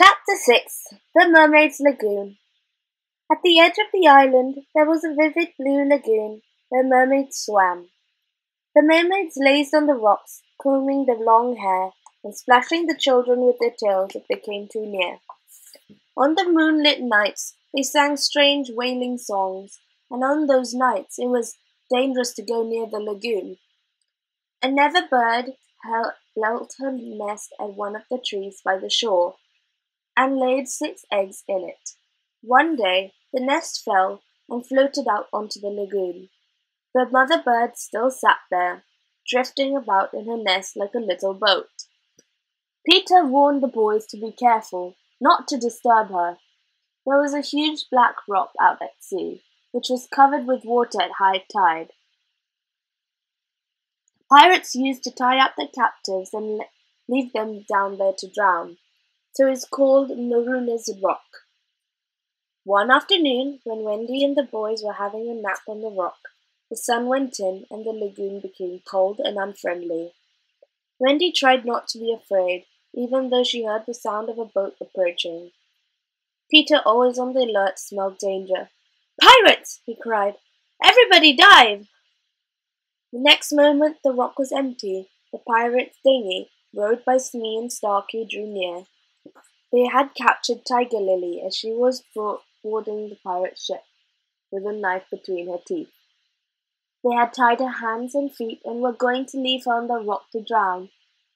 Chapter 6 The Mermaid's Lagoon. At the edge of the island there was a vivid blue lagoon where mermaids swam. The mermaids lazed on the rocks, combing their long hair and splashing the children with their tails if they came too near. On the moonlit nights they sang strange wailing songs, and on those nights it was dangerous to go near the lagoon. A never bird built her nest at one of the trees by the shore, and laid 6 eggs in it. One day the nest fell and floated out onto the lagoon. The mother bird still sat there, drifting about in her nest like a little boat. Peter warned the boys to be careful, not to disturb her. There was a huge black rock out at sea, which was covered with water at high tide. Pirates used to tie up their captives and leave them down there to drown, so it's called Marooners Rock. One afternoon, when Wendy and the boys were having a nap on the rock, the sun went in and the lagoon became cold and unfriendly. Wendy tried not to be afraid, even though she heard the sound of a boat approaching. Peter, always on the alert, smelled danger. "Pirates!" he cried. "Everybody dive!" The next moment the rock was empty. The pirates' dinghy, rowed by Smee and Starkey, drew near. They had captured Tiger Lily as she was boarding the pirate ship, with a knife between her teeth. They had tied her hands and feet and were going to leave her on the rock to drown.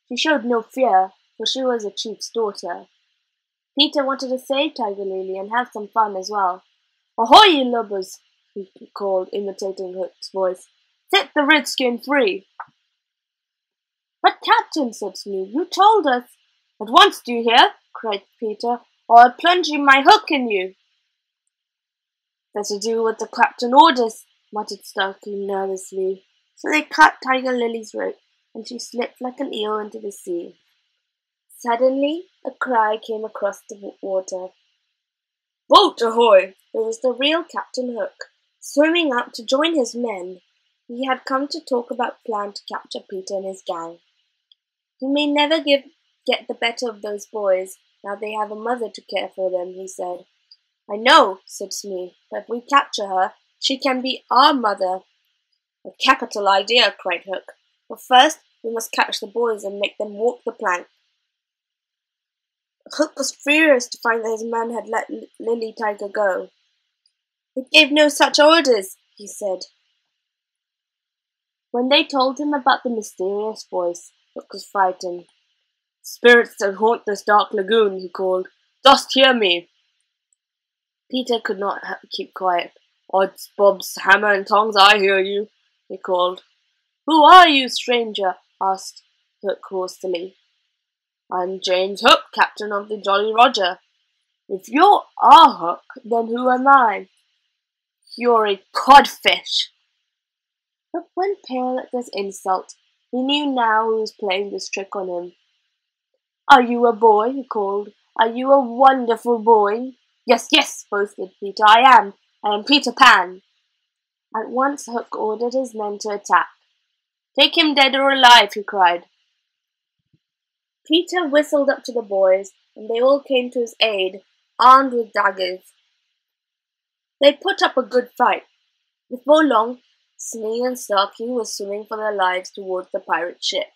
She showed no fear, for she was a chief's daughter. Peter wanted to save Tiger Lily and have some fun as well. "Ahoy, you lubbers!" he called, imitating Hook's voice. "Set the redskin free!" "But, Captain," said Smee, "you told us—" "At once, do you hear?" cried Peter, "or I'll plunge my hook in you." "Better do what the captain orders," muttered Starkey nervously. So they cut Tiger Lily's rope, and she slipped like an eel into the sea. Suddenly, a cry came across the water. "Boat ahoy!" It was the real Captain Hook, swimming out to join his men. He had come to talk about a plan to capture Peter and his gang. "You may never get the better of those boys, now they have a mother to care for them," he said. "I know," said Smee, "but if we capture her, she can be our mother." "A capital idea," cried Hook. "But first we must catch the boys and make them walk the plank." Hook was furious to find that his men had let Lily Tiger go. "It gave no such orders," he said. When they told him about the mysterious voice, Hook was frightened. "Spirits that haunt this dark lagoon," he called. "Dost hear me?" Peter could not keep quiet. "Odds bobs, hammer and tongs, I hear you," he called. "Who are you, stranger?" asked Hook hoarsely. "I'm James Hook, captain of the Jolly Roger." "If you're our Hook, then who am I?" "You're a codfish." Hook went pale at this insult. He knew now who was playing this trick on him. "Are you a boy?" he called. "Are you a wonderful boy?" "Yes, yes," boasted Peter. I am Peter Pan." At once Hook ordered his men to attack. "Take him dead or alive," he cried. Peter whistled up to the boys, and they all came to his aid, armed with daggers. They put up a good fight. Before long, Smee and Starkey were swimming for their lives towards the pirate ship.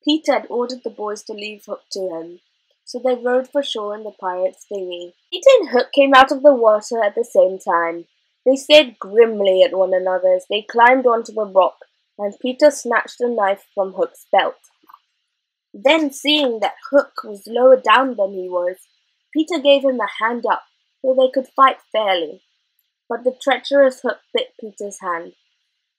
Peter had ordered the boys to leave Hook to him, so they rowed for shore in the pirate's dinghy. Peter and Hook came out of the water at the same time. They stared grimly at one another as they climbed onto the rock, and Peter snatched a knife from Hook's belt. Then, seeing that Hook was lower down than he was, Peter gave him a hand up so they could fight fairly. But the treacherous Hook bit Peter's hand.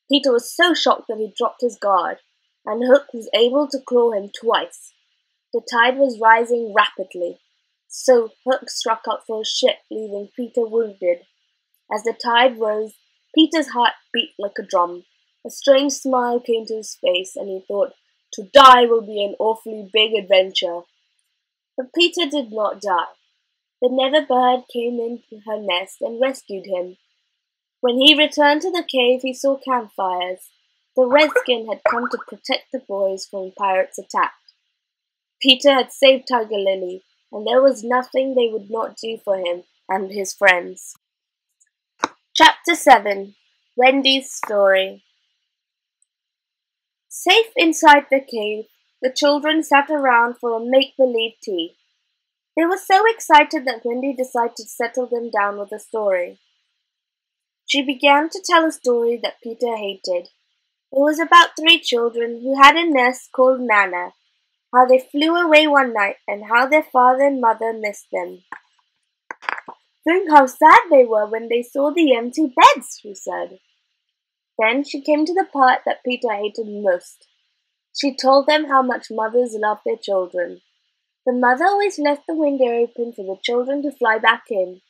Peter was so shocked that he dropped his guard, and Hook was able to claw him twice. The tide was rising rapidly, so Hook struck out for his ship, leaving Peter wounded. As the tide rose, Peter's heart beat like a drum. A strange smile came to his face, and he thought, "To die will be an awfully big adventure." But Peter did not die. The Never bird came into her nest and rescued him. When he returned to the cave, he saw campfires. The redskin had come to protect the boys from pirates' attack. Peter had saved Tiger Lily, and there was nothing they would not do for him and his friends. Chapter 7. Wendy's Story. Safe inside the cave, the children sat around for a make-believe tea. They were so excited that Wendy decided to settle them down with a story. She began to tell a story that Peter hated. It was about 3 children who had a nurse called Nana, how they flew away one night and how their father and mother missed them. "Think how sad they were when they saw the empty beds," she said. Then she came to the part that Peter hated most. She told them how much mothers love their children. The mother always left the window open for the children to fly back in,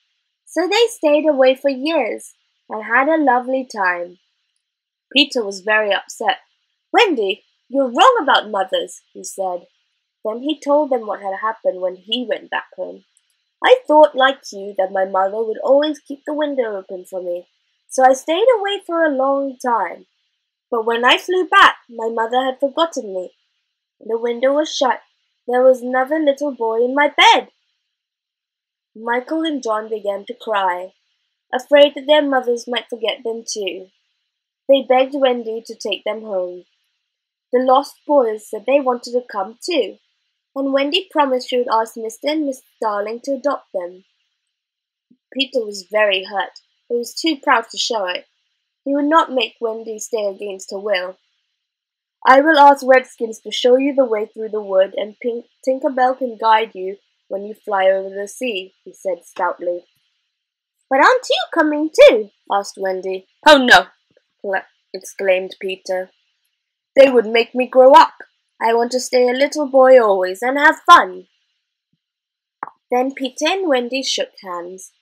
so they stayed away for years and had a lovely time. Peter was very upset. "Wendy, you're wrong about mothers," he said. Then he told them what had happened when he went back home. "I thought, like you, that my mother would always keep the window open for me, so I stayed away for a long time. But when I flew back, my mother had forgotten me. The window was shut. There was another little boy in my bed." Michael and John began to cry, afraid that their mothers might forget them too. They begged Wendy to take them home. The lost boys said they wanted to come too, and Wendy promised she would ask Mr. and Miss Darling to adopt them. Peter was very hurt, but he was too proud to show it. He would not make Wendy stay against her will. "I will ask Redskins to show you the way through the wood, and Tinker Bell can guide you when you fly over the sea," he said stoutly. "But aren't you coming too?" asked Wendy. "Oh no!" exclaimed Peter. "They would make me grow up. I want to stay a little boy always and have fun." Then Peter and Wendy shook hands.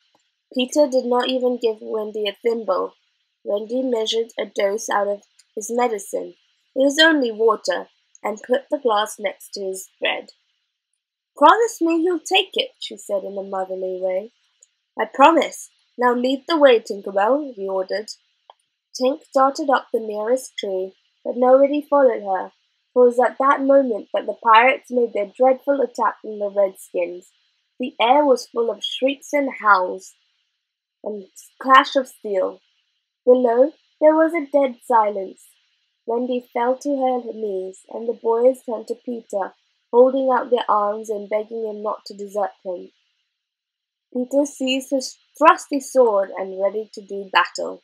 Peter did not even give Wendy a thimble. Wendy measured a dose out of his medicine. It was only water, and put the glass next to his bed. "Promise me you'll take it," she said in a motherly way. "I promise. Now lead the way, Tinker Bell," he ordered. Tink darted up the nearest tree, but nobody followed her, for it was at that moment that the pirates made their dreadful attack on the Redskins. The air was full of shrieks and howls, and clash of steel. Below, there was a dead silence. Wendy fell to her knees, and the boys turned to Peter, holding out their arms and begging him not to desert him. Peter seized his trusty sword and ready to do battle.